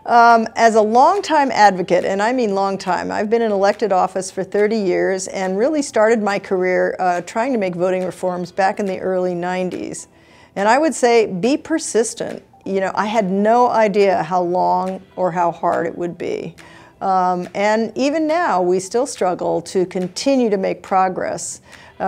As a longtime advocate, and I mean long time, I've been in elected office for 30 years and really started my career trying to make voting reforms back in the early 90s. And I would say be persistent. You know, I had no idea how long or how hard it would be. And even now, we still struggle to continue to make progress.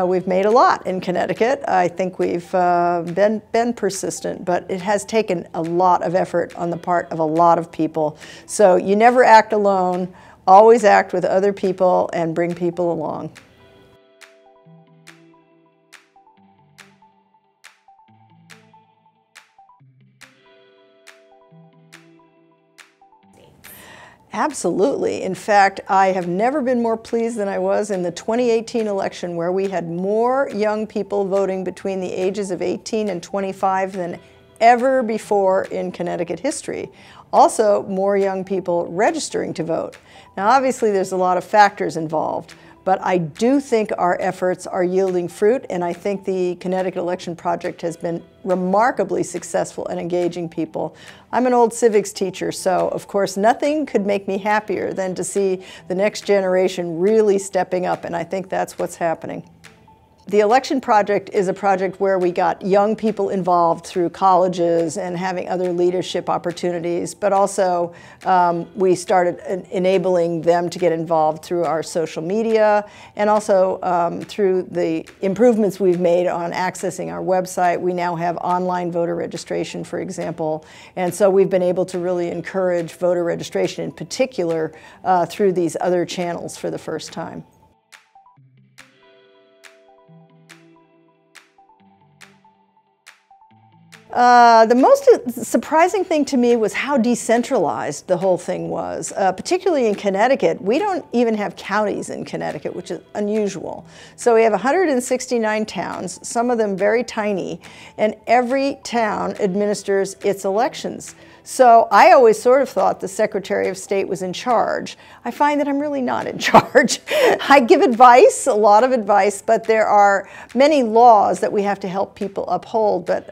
We've made a lot in Connecticut. I think we've been persistent, but it has taken a lot of effort on the part of a lot of people. So you never act alone, always act with other people and bring people along. Absolutely. In fact, I have never been more pleased than I was in the 2018 election, where we had more young people voting between the ages of 18 and 25 than ever before in Connecticut history. Also, more young people registering to vote. Now, obviously, there's a lot of factors involved, but I do think our efforts are yielding fruit, and I think the Connecticut Election Project has been remarkably successful in engaging people. I'm an old civics teacher, so of course nothing could make me happier than to see the next generation really stepping up, and I think that's what's happening. The Election Project is a project where we got young people involved through colleges and having other leadership opportunities, but also we started enabling them to get involved through our social media and also through the improvements we've made on accessing our website. We now have online voter registration, for example, and so we've been able to really encourage voter registration in particular through these other channels for the first time. The most surprising thing to me was how decentralized the whole thing was, particularly in Connecticut. We don't even have counties in Connecticut, which is unusual. So we have 169 towns, some of them very tiny, and every town administers its elections. So I always sort of thought the Secretary of State was in charge. I find that I'm really not in charge. I give advice, a lot of advice, but there are many laws that we have to help people uphold. But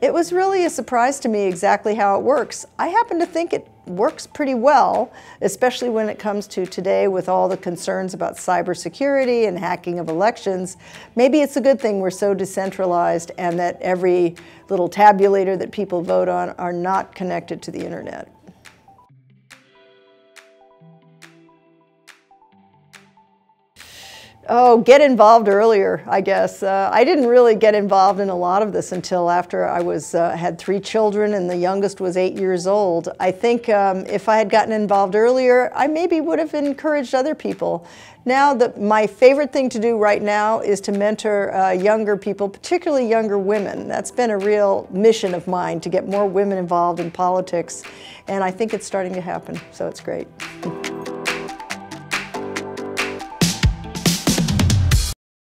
it was really a surprise to me exactly how it works. I happen to think it works pretty well, especially when it comes to today with all the concerns about cybersecurity and hacking of elections. Maybe it's a good thing we're so decentralized and that every little tabulator that people vote on are not connected to the internet. Oh, get involved earlier, I guess. I didn't really get involved in a lot of this until after I had 3 children and the youngest was 8 years old. I think if I had gotten involved earlier, I maybe would have encouraged other people. Now, my favorite thing to do right now is to mentor younger people, particularly younger women. That's been a real mission of mine, to get more women involved in politics, and I think it's starting to happen, so it's great.